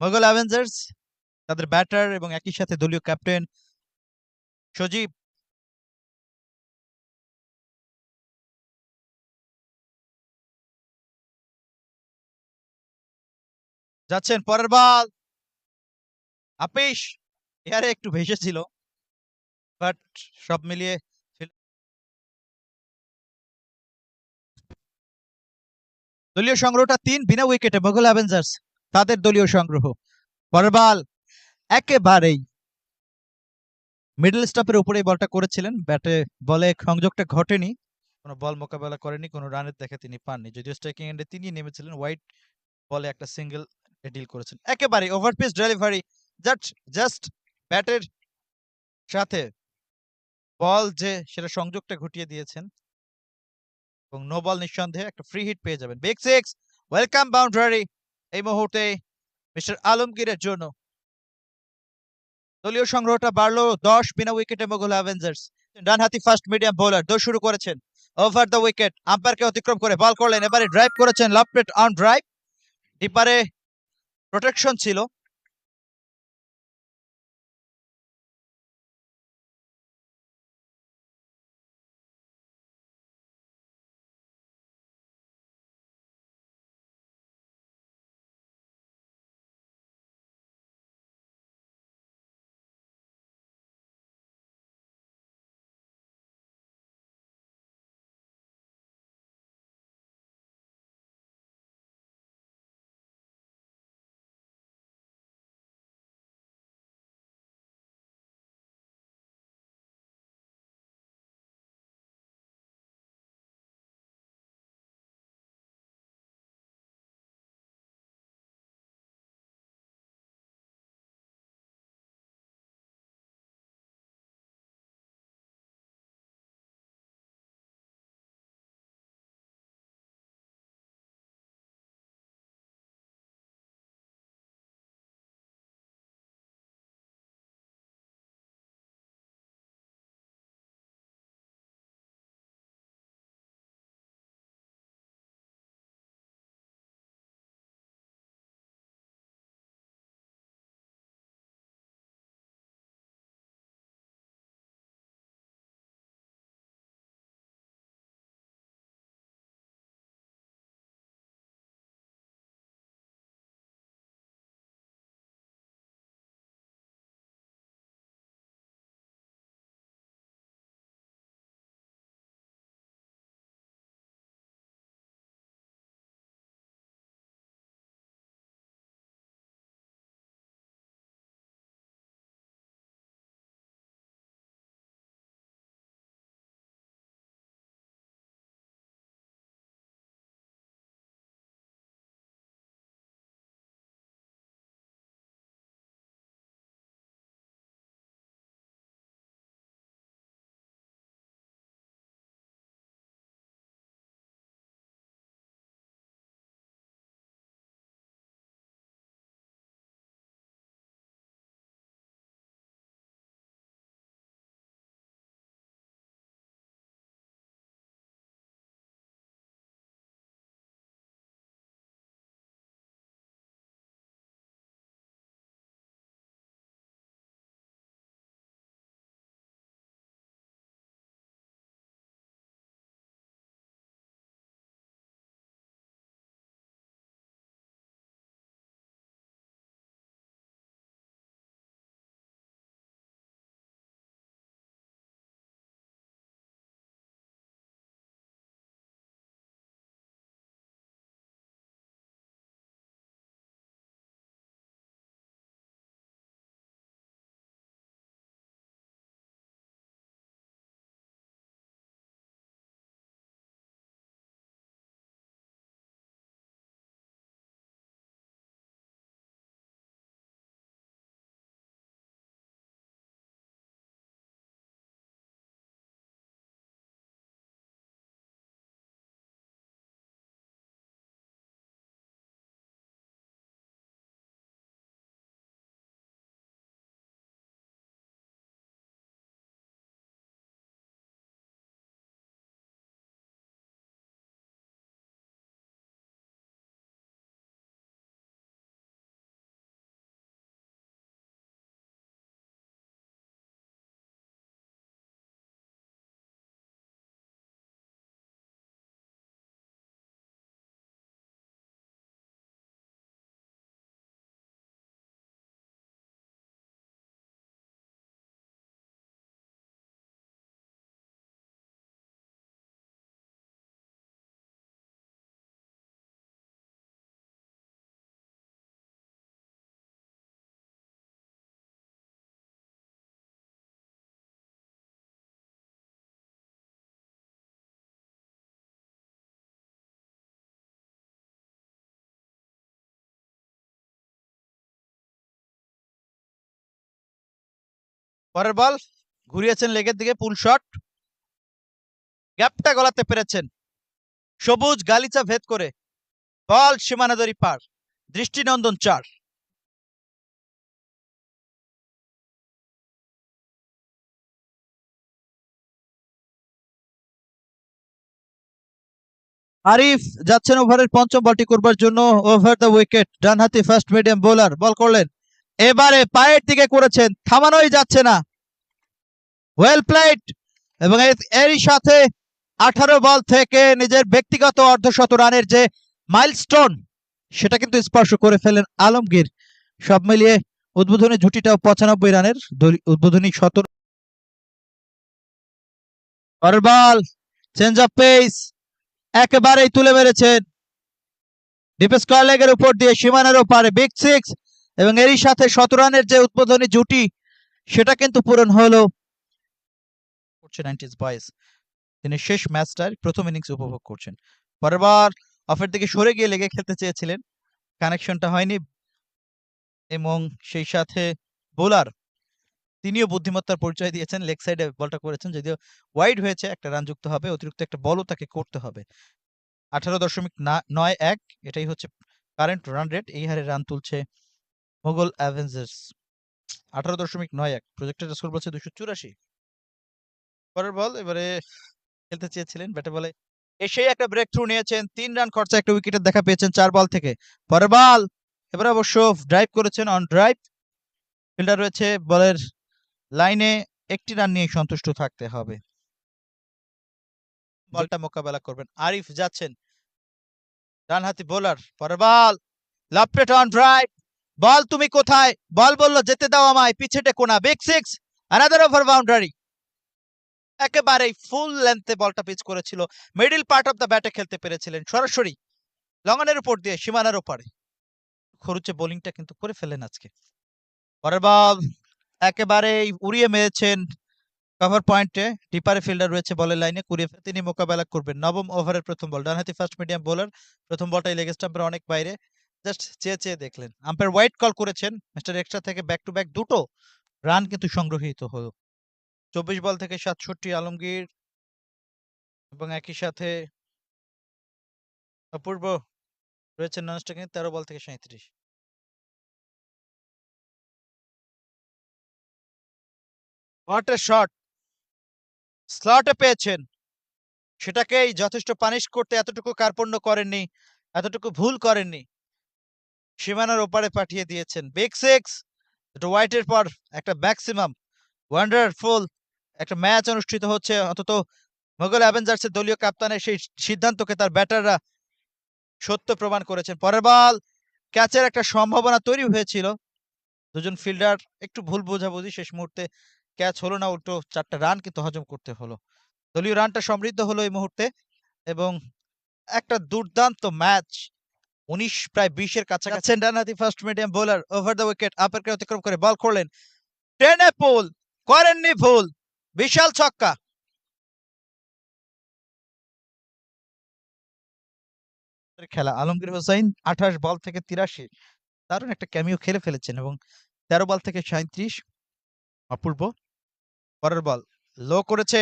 Mughal Avengers তাদের batter এবং একই সাথে দলীয় ক্যাপ্টেন সজীব যাচ্ছেন পরের বল। আপিস এয়ারে একটু ভেসে ছিল, বাট সব মিলিয়ে দলীয় সংগ্রহটা ৩ বিনা উইকেটে মোগল অ্যাভেঞ্জার্স তাদের দলীয় সংগ্রহ। পরের বল একেবারেই মিডল স্টপের উপরেই বলটা করেছিলেন, ব্যাটে বলে সংযোগটা ঘটেনি, কোনো বল মোকাবেলা করেনি, কোনো রানের দেখা তিনি পাননি, যদিও স্ট্রাইকিং এন্ডে তিনি নেমেছিলেন। হোয়াইট বলে একটা সিঙ্গেল ডিল করেছেন, একেবারে ওভারপিচ ডেলিভারি, জাস্ট ব্যাটের সাথে বল যে সেটা সংযোগটা ঘটিয়ে দিয়েছেন এবং নো বল নিঃসন্দেহে একটা ফ্রি হিট পেয়ে যাবেন। বিগ সিক্স, ওয়েলকাম বাউন্ডারি এই মুহূর্তে মিস্টার আলমগীরের জন্য। দলীয় সংগ্রহটা বাড়লো ১০ বিনা উইকেটে মোগল অ্যাভেঞ্জার্স। ডানহাতি ফাস্ট মিডিয়াম বোলার দৌড় শুরু করেছেন ওভার দ্য উইকেট, আম্পায়ারকে অতিক্রম করে বল করলেন, এবারে ড্রাইভ করেছেন, লাভ প্লেট অন ড্রাইভ, ডিপারে প্রোটেকশন ছিল। পরের বল ঘুরিয়েছেন লেগের দিকে, পুল শট, গ্যাপটা গলাতে পেরেছেন সবুজ গালিচা ভেদ করে, বল সীমানাদরি পার, দৃষ্টিনন্দন 4। আরিফ যাচ্ছেন ওভারের পঞ্চম বলটি করবার জন্য, ওভার দ্য উইকেট, ডানহাতি ফার্স্ট মিডিয়াম বোলার বল করলেন, এবারে পায়ের দিকে করেছেন, থামানোই যাচ্ছে না, ওয়েল প্লেড, এবং এরই সাথে 18 বল থেকে নিজের ব্যক্তিগত অর্ধশত রানের যে মাইলস্টোন সেটা কিন্তু স্পর্শ করে ফেলেন আলমগীর। সব মিলিয়ে উদ্বোধনী জুটিটাও 95 রানের, উদ্বোধনী 17 বল, চেঞ্জ অফ পেস, একেবারেই তুলে মেরেছেন ডিপ স্কয়ার লেগের উপর দিয়ে সীমানার ওপারে, বিগ 6, এবং এরই সাথে 17 রানের যে উদ্বোধনী জুটি সেটা কিন্তু পূরণ হলো। 90s বয়েস, তিনি শেষ ম্যাচটার প্রথম ইনিংস উপভোগ করছেন। পরের বার অফের দিকে সরে গিয়ে লেগে খেলতে চেয়েছিলেন, কানেকশনটা হয়নি, এবং সেই সাথে বোলার তিনিও বুদ্ধিমত্তার পরিচয় দিয়েছেন, লেগ সাইডে বলটা করেছেন, যদিও ওয়াইড হয়েছে, একটা রান যুক্ত হবে, অতিরিক্ত একটা বলও তাকে করতে হবে। 18.91, এটাই হচ্ছে কারেন্ট রান রেট, এই হারে রান তুলছে মোগল অ্যাভেঞ্জার্স। 18.91, প্রজেক্টেড স্কোর বলছে 284। পরের বল এবারে খেলতে চেয়েছিলেন ব্যাটে বলে, এসেই একটা ব্রেক থ্রু নিয়েছেন, 3 রান খরচা, একটা উইকেটের দেখা পেয়েছেন 4 বল থেকে। পরের বল এবারে অবশ্য ড্রাইভ করেছেন, অন ড্রাইভ, ফিল্ডার রয়েছে বলের লাইনে, একটি রান নিয়ে সন্তুষ্ট থাকতে হবে। বলটা মোকাবেলা করবেন আরিফ, যাচ্ছেন ডানহাতি বোলার, পরের বল লেফট অন ড্রাইভ, বল তুমি কোথায়, বল বলল যেতে দাও আমায়, পিছেটে কোনা, বিগ 6, অ্যানাদার ওভার বাউন্ডারি, একেবারেই ফুল লেন্থে বলটা পিচ করেছিল, মিডল পার্ট অফ দ্য ব্যাটে খেলতে পেরেছিলেন, সরাসরি লঙ্গনের উপর দিয়ে সীমানার ওপারে, খরুচে বোলিংটা কিন্তু করে ফেলেন আজকে। পরের বল একেবারেই উড়িয়ে মেরেছেন কভার পয়েন্টে, ডিপারে ফিল্ডার রয়েছে বলের লাইনে, কুড়িয়ে তিনি মোকাবেলা করবেন নবম ওভারের প্রথম বল, ডানহাতি ফার্স্ট মিডিয়াম বোলার, প্রথম বলটাই লেগ স্টাম্পের অনেক বাইরে, জাস্ট চেয়ে চেয়ে দেখলেন, আম্পায়ার হোয়াইট কল করেছেন, মিস্টার এক্সট্রা থেকে ব্যাক টু ব্যাক দুটো রান কিন্তু সংগ্রহীত হলো। 24 বল থেকে 67 আলমগীর, এবং একই সাথে অপূর্ব রয়েছে নন স্ট্রাইকিং, 13 বল থেকে 37। হোয়াট এ শট, স্লটে পেয়েছেন, সেটাকেই যথেষ্ট পানিশ করতে এতটুকু কার্পণ্য করেননি, এতটুকু ভুল করেননি, সীমানার ওপারে পাঠিয়ে দিয়েছেন, বিগ 6, হোয়াইটের পর একটা ম্যাক্সিমাম ওয়ান্ডারফুল একটা ম্যাচ অনুষ্ঠিত হচ্ছে, অন্তত মোগল অ্যাভেঞ্জার্সের দলীয় কাপ্তানের সেই সিদ্ধান্তকে তার ব্যাটাররা সত্য প্রমাণ করেছেন। পরের বল ক্যাচের একটা সম্ভাবনা তৈরি হয়েছিল, দুজন ফিল্ডার একটু ভুল বোঝাবুঝি, শেষ মুহূর্তে ক্যাচ হলো না, উল্টো 4টা রান কিন্তু হজম করতে হলো, দলীয় রানটা সমৃদ্ধ হলো এই মুহূর্তে, এবং একটা দুর্দান্ত ম্যাচ, 19 প্রায় 20-এর কাছাকাছি। ডানহাতি first medium bowler over the wicket, আপারকে অতিক্রম করে বল করলেন, টেনে পুল, করেননি ভুল, বিশাল ছক্কা, খেলা আলমগীর হোসাইন 28 বল থেকে 83, দারুণ একটা ক্যামিও খেলে ফেলেছেন, এবং 13 বল থেকে 37 অপূর্ব। পরের বল লো করেছে,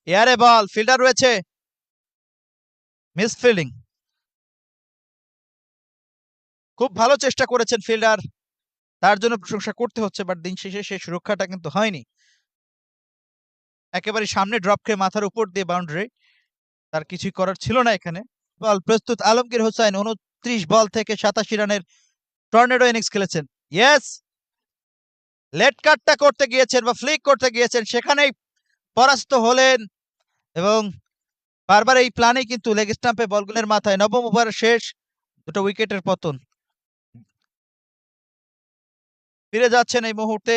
এয়ারে বল, ফিল্ডার রয়েছে, মিস ফিল্ডিং, খুব ভালো চেষ্টা করেছেন ফিল্ডার, তার জন্য প্রশংসা করতে হচ্ছে, বাট দিন শেষে সেই সুরক্ষাটা কিন্তু হয়নি, একেবারে সামনে ড্রপ খেয়ে মাথার উপর দিয়ে বাউন্ডারি, তার কিছুই করার ছিল না এখানে। বল প্রস্তুত আলমগীর হোসাইন, 29 বল থেকে 87 রানের টর্নেডো ইনিংস খেলেছেন, ইয়েস, লেট কাটটা করতে গিয়েছেন বা ফ্লিক করতে গিয়েছেন, সেখানেই পরাস্ত হলেন, এবং বারবার এই প্ল্যানেই কিন্তু লেগ স্টাম্পে বলগুলোর মাথায়, নবম ওভারের শেষ, দুটো উইকেটের পতন। ফিরে যাচ্ছেন এই মুহূর্তে